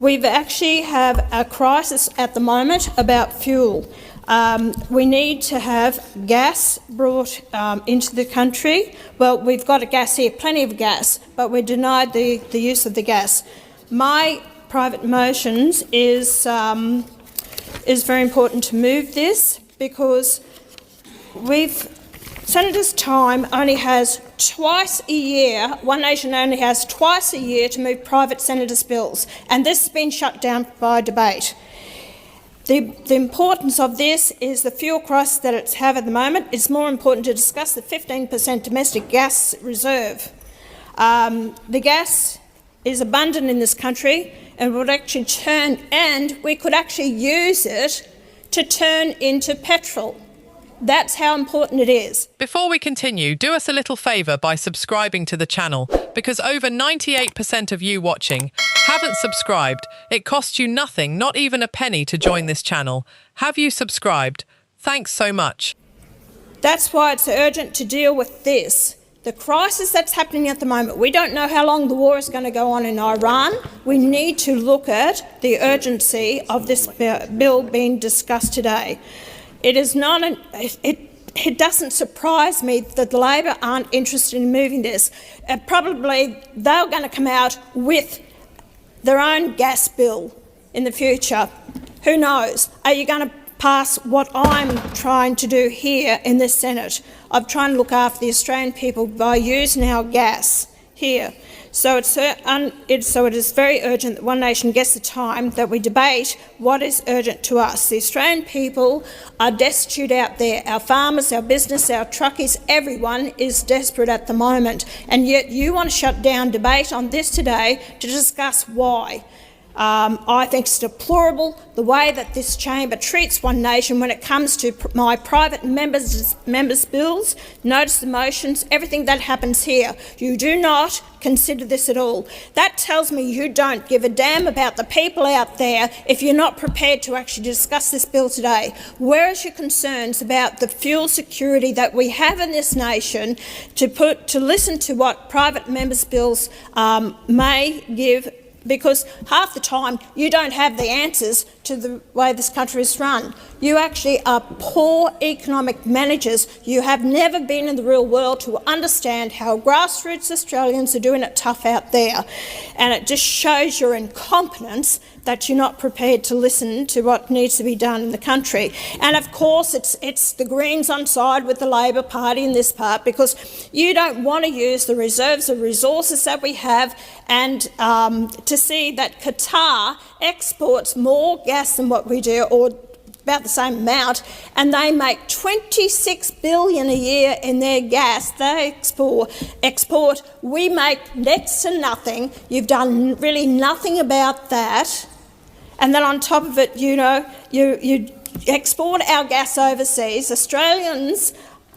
We actually have a crisis at the moment about fuel. We need to have gas brought into the country. Well, we've got a gas here, plenty of gas, but we're denied the use of the gas. My private motions is very important to move this because Senator's time only has twice a year, One Nation only has twice a year to move private senators' bills, and this has been shut down by debate. The importance of this is the fuel crisis that it's have at the moment. It's more important to discuss the 15% domestic gas reserve. The gas is abundant in this country and would actually we could actually use it to turn into petrol. That's how important it is. Before we continue, do us a little favour by subscribing to the channel, because over 98% of you watching haven't subscribed. It costs you nothing, not even a penny, to join this channel. Have you subscribed? Thanks so much. That's why it's urgent to deal with this. The crisis that's happening at the moment, we don't know how long the war is going to go on in Iran. We need to look at the urgency of this bill being discussed today. It is not it doesn't surprise me that the Labor aren't interested in moving this. Probably they're going to come out with their own gas bill in the future. Who knows? Are you going to pass what I'm trying to do here in the Senate of trying to look after the Australian people by using our gas here? So it is very urgent that One Nation gets the time that we debate what is urgent to us. The Australian people are destitute out there. Our farmers, our business, our truckies, everyone is desperate at the moment. And yet you want to shut down debate on this today to discuss why. I think it's deplorable the way that this chamber treats One Nation when it comes to my private members' bills, notice the motions, everything that happens here. You do not consider this at all. That tells me you don't give a damn about the people out there if you're not prepared to actually discuss this bill today. Where is your concerns about the fuel security that we have in this nation to listen to what private members' bills may give? Because half the time you don't have the answers to the way this country is run. You actually are poor economic managers. You have never been in the real world to understand how grassroots Australians are doing it tough out there. And it just shows your incompetence that you're not prepared to listen to what needs to be done in the country. And of course it's the Greens on side with the Labor Party in this part, because you don't want to use the reserves of resources that we have and to see that Qatar exports more gas than what we do, or about the same amount, and they make $26 billion a year in their gas. They export. We make next to nothing. You've done really nothing about that. And then on top of it, you export our gas overseas. Australians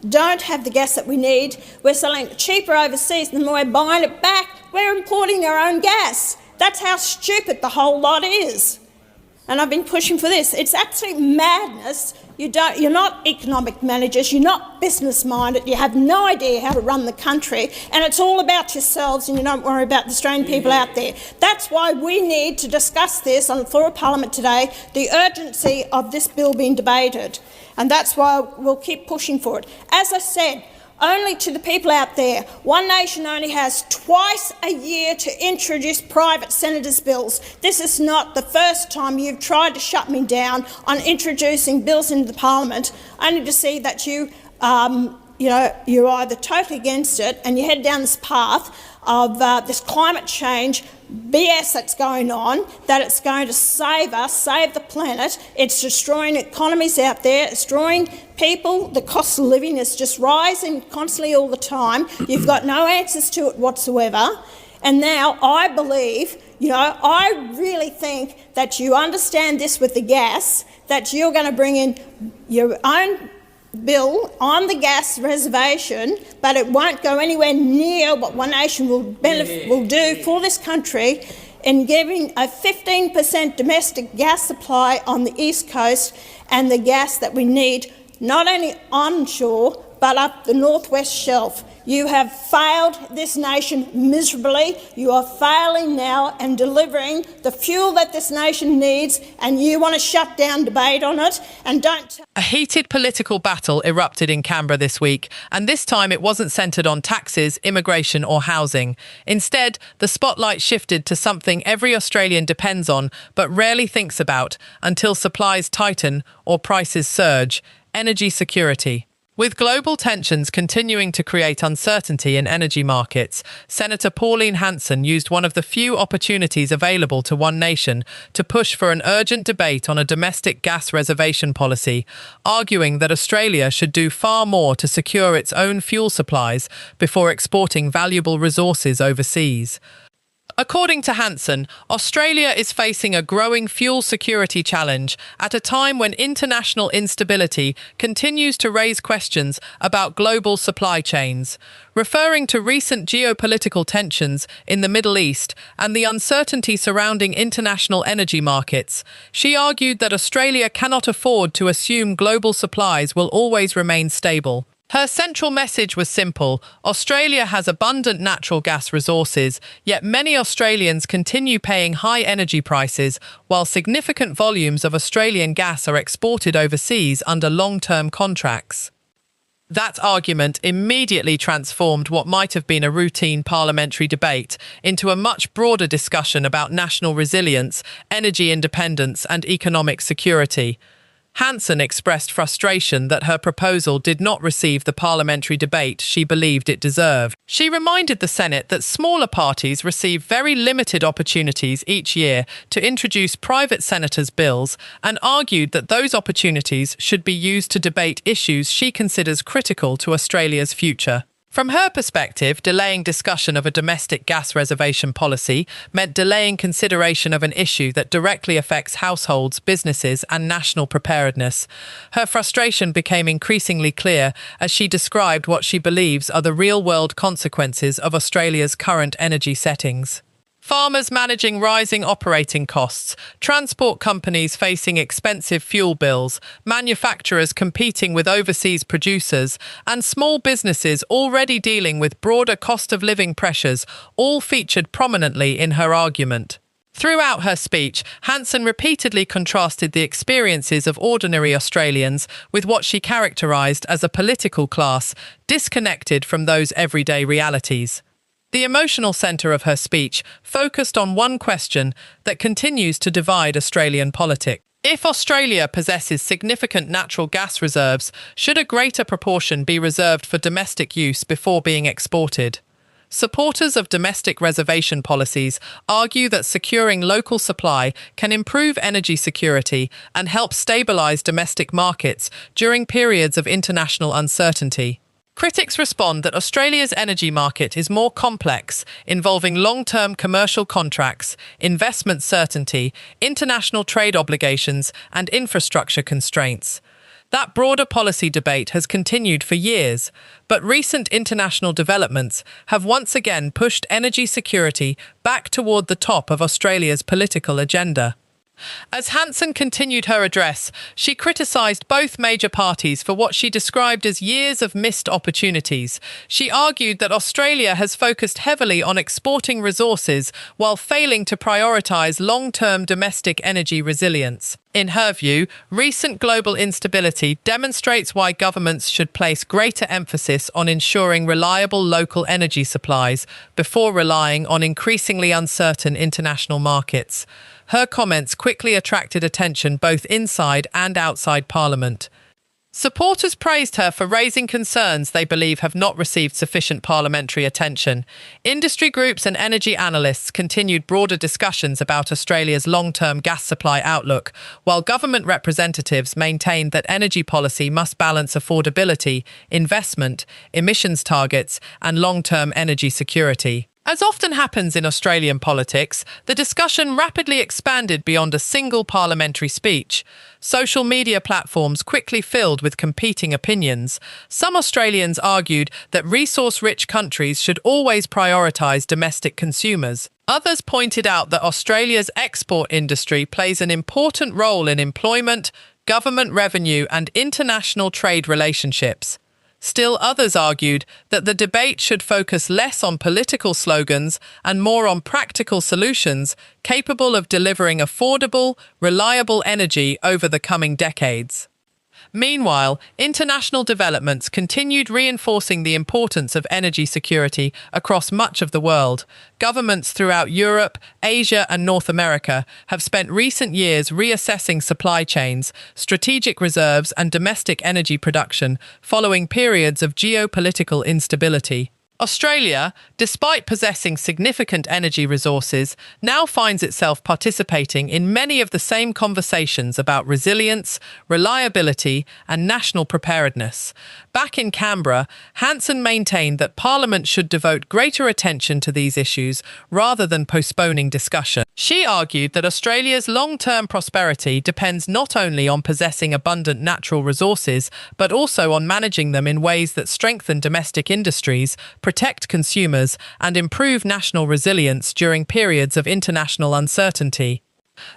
don't have the gas that we need. We're selling it cheaper overseas than we're buying it back. We're importing our own gas. That's how stupid the whole lot is. And I've been pushing for this. It's absolute madness. You're not economic managers, you're not business-minded, you have no idea how to run the country, and it's all about yourselves and you don't worry about the Australian people out there. That's why we need to discuss this on the floor of Parliament today, the urgency of this bill being debated. And that's why we'll keep pushing for it. As I said, only to the people out there, One Nation only has twice a year to introduce private senators' bills. This is not the first time you've tried to shut me down on introducing bills into the Parliament, only to see that you're either totally against it and you head down this path of this climate change BS that's going on, that it's going to save us, save the planet. It's destroying economies out there, it's destroying people. The cost of living is just rising constantly all the time. You've got no answers to it whatsoever. And now I believe, I really think that you understand this with the gas, that you're going to bring in your own bill on the gas reservation, but it won't go anywhere near what One Nation will do for this country in giving a 15% domestic gas supply on the East Coast and the gas that we need not only onshore but up the Northwest Shelf. You have failed this nation miserably. You are failing now and delivering the fuel that this nation needs, and you want to shut down debate on it and don't... A heated political battle erupted in Canberra this week, and this time it wasn't centred on taxes, immigration or housing. Instead, the spotlight shifted to something every Australian depends on but rarely thinks about until supplies tighten or prices surge: energy security. With global tensions continuing to create uncertainty in energy markets, Senator Pauline Hanson used one of the few opportunities available to One Nation to push for an urgent debate on a domestic gas reservation policy, arguing that Australia should do far more to secure its own fuel supplies before exporting valuable resources overseas. According to Hanson, Australia is facing a growing fuel security challenge at a time when international instability continues to raise questions about global supply chains. Referring to recent geopolitical tensions in the Middle East and the uncertainty surrounding international energy markets, she argued that Australia cannot afford to assume global supplies will always remain stable. Her central message was simple: Australia has abundant natural gas resources, yet many Australians continue paying high energy prices while significant volumes of Australian gas are exported overseas under long-term contracts. That argument immediately transformed what might have been a routine parliamentary debate into a much broader discussion about national resilience, energy independence and economic security. Hanson expressed frustration that her proposal did not receive the parliamentary debate she believed it deserved. She reminded the Senate that smaller parties receive very limited opportunities each year to introduce private senators' bills and argued that those opportunities should be used to debate issues she considers critical to Australia's future. From her perspective, delaying discussion of a domestic gas reservation policy meant delaying consideration of an issue that directly affects households, businesses, and national preparedness. Her frustration became increasingly clear as she described what she believes are the real-world consequences of Australia's current energy settings. Farmers managing rising operating costs, transport companies facing expensive fuel bills, manufacturers competing with overseas producers, and small businesses already dealing with broader cost of living pressures all featured prominently in her argument. Throughout her speech, Hanson repeatedly contrasted the experiences of ordinary Australians with what she characterised as a political class disconnected from those everyday realities. The emotional centre of her speech focused on one question that continues to divide Australian politics. If Australia possesses significant natural gas reserves, should a greater proportion be reserved for domestic use before being exported? Supporters of domestic reservation policies argue that securing local supply can improve energy security and help stabilise domestic markets during periods of international uncertainty. Critics respond that Australia's energy market is more complex, involving long-term commercial contracts, investment certainty, international trade obligations, and infrastructure constraints. That broader policy debate has continued for years, but recent international developments have once again pushed energy security back toward the top of Australia's political agenda. As Hanson continued her address, she criticised both major parties for what she described as years of missed opportunities. She argued that Australia has focused heavily on exporting resources while failing to prioritise long-term domestic energy resilience. In her view, recent global instability demonstrates why governments should place greater emphasis on ensuring reliable local energy supplies before relying on increasingly uncertain international markets. Her comments quickly attracted attention both inside and outside Parliament. Supporters praised her for raising concerns they believe have not received sufficient parliamentary attention. Industry groups and energy analysts continued broader discussions about Australia's long-term gas supply outlook, while government representatives maintained that energy policy must balance affordability, investment, emissions targets, and long-term energy security. As often happens in Australian politics, the discussion rapidly expanded beyond a single parliamentary speech. Social media platforms quickly filled with competing opinions. Some Australians argued that resource-rich countries should always prioritise domestic consumers. Others pointed out that Australia's export industry plays an important role in employment, government revenue and international trade relationships. Still, others argued that the debate should focus less on political slogans and more on practical solutions capable of delivering affordable, reliable energy over the coming decades. Meanwhile, international developments continued reinforcing the importance of energy security across much of the world. Governments throughout Europe, Asia, and North America have spent recent years reassessing supply chains, strategic reserves, and domestic energy production following periods of geopolitical instability. Australia, despite possessing significant energy resources, now finds itself participating in many of the same conversations about resilience, reliability, and national preparedness. Back in Canberra, Hanson maintained that Parliament should devote greater attention to these issues rather than postponing discussion. She argued that Australia's long-term prosperity depends not only on possessing abundant natural resources, but also on managing them in ways that strengthen domestic industries, protect consumers, and improve national resilience during periods of international uncertainty.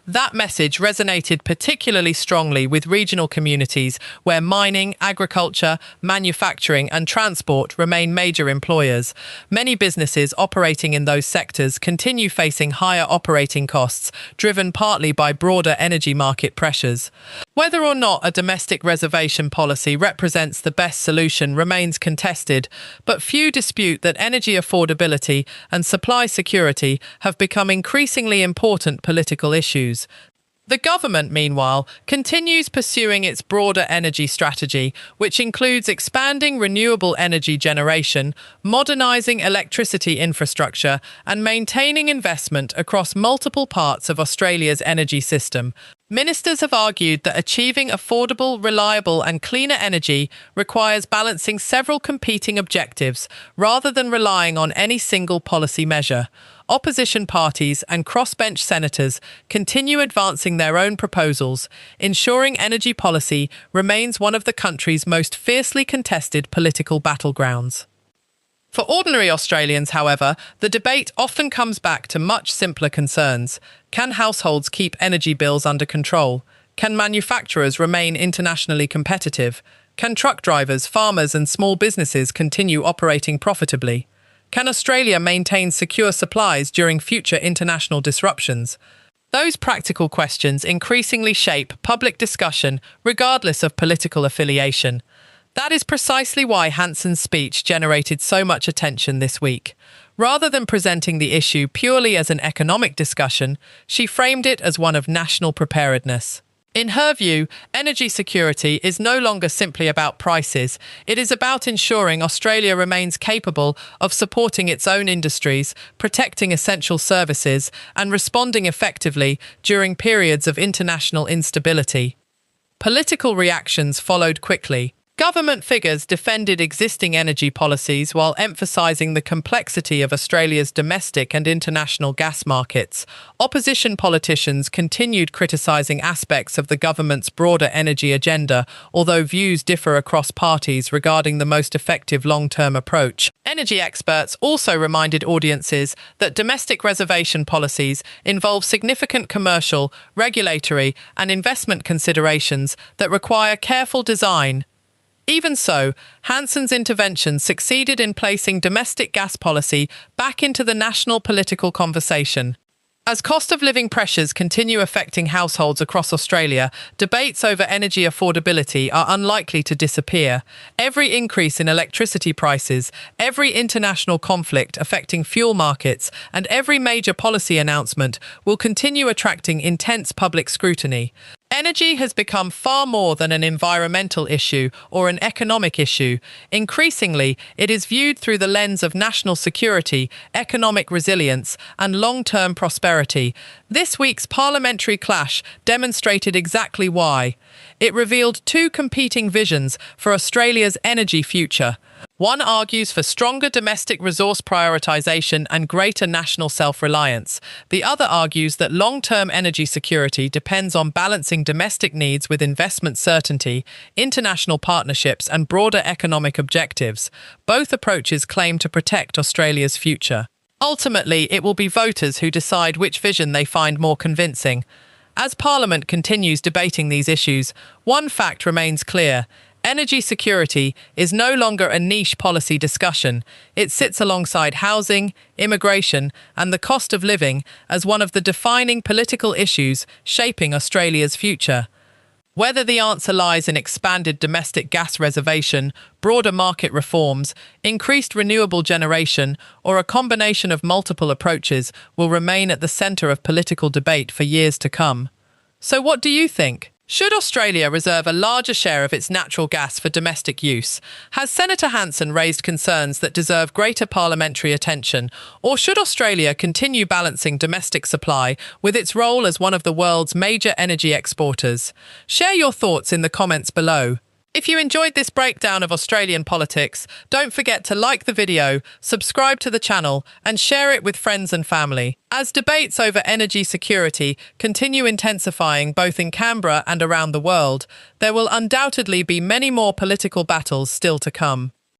That message resonated particularly strongly with regional communities where mining, agriculture, manufacturing, and transport remain major employers. Many businesses operating in those sectors continue facing higher operating costs, driven partly by broader energy market pressures. Whether or not a domestic reservation policy represents the best solution remains contested, but few dispute that energy affordability and supply security have become increasingly important political issues. The government, meanwhile, continues pursuing its broader energy strategy, which includes expanding renewable energy generation, modernising electricity infrastructure, and maintaining investment across multiple parts of Australia's energy system. Ministers have argued that achieving affordable, reliable, and cleaner energy requires balancing several competing objectives rather than relying on any single policy measure. Opposition parties and crossbench senators continue advancing their own proposals, ensuring energy policy remains one of the country's most fiercely contested political battlegrounds. For ordinary Australians, however, the debate often comes back to much simpler concerns. Can households keep energy bills under control? Can manufacturers remain internationally competitive? Can truck drivers, farmers, and small businesses continue operating profitably? Can Australia maintain secure supplies during future international disruptions? Those practical questions increasingly shape public discussion, regardless of political affiliation. That is precisely why Hanson's speech generated so much attention this week. Rather than presenting the issue purely as an economic discussion, she framed it as one of national preparedness. In her view, energy security is no longer simply about prices. It is about ensuring Australia remains capable of supporting its own industries, protecting essential services, and responding effectively during periods of international instability. Political reactions followed quickly. Government figures defended existing energy policies while emphasising the complexity of Australia's domestic and international gas markets. Opposition politicians continued criticising aspects of the government's broader energy agenda, although views differ across parties regarding the most effective long-term approach. Energy experts also reminded audiences that domestic reservation policies involve significant commercial, regulatory, and investment considerations that require careful design. Even so, Hanson's intervention succeeded in placing domestic gas policy back into the national political conversation. As cost of living pressures continue affecting households across Australia, debates over energy affordability are unlikely to disappear. Every increase in electricity prices, every international conflict affecting fuel markets, and every major policy announcement will continue attracting intense public scrutiny. Energy has become far more than an environmental issue or an economic issue. Increasingly, it is viewed through the lens of national security, economic resilience, and long-term prosperity. This week's parliamentary clash demonstrated exactly why. It revealed two competing visions for Australia's energy future. One argues for stronger domestic resource prioritisation and greater national self-reliance. The other argues that long-term energy security depends on balancing domestic needs with investment certainty, international partnerships, and broader economic objectives. Both approaches claim to protect Australia's future. Ultimately, it will be voters who decide which vision they find more convincing. As Parliament continues debating these issues, one fact remains clear. Energy security is no longer a niche policy discussion. It sits alongside housing, immigration, and the cost of living as one of the defining political issues shaping Australia's future. Whether the answer lies in expanded domestic gas reservation, broader market reforms, increased renewable generation, or a combination of multiple approaches will remain at the centre of political debate for years to come. So what do you think? Should Australia reserve a larger share of its natural gas for domestic use? Has Senator Hanson raised concerns that deserve greater parliamentary attention? Or should Australia continue balancing domestic supply with its role as one of the world's major energy exporters? Share your thoughts in the comments below. If you enjoyed this breakdown of Australian politics, don't forget to like the video, subscribe to the channel, and share it with friends and family. As debates over energy security continue intensifying both in Canberra and around the world, there will undoubtedly be many more political battles still to come.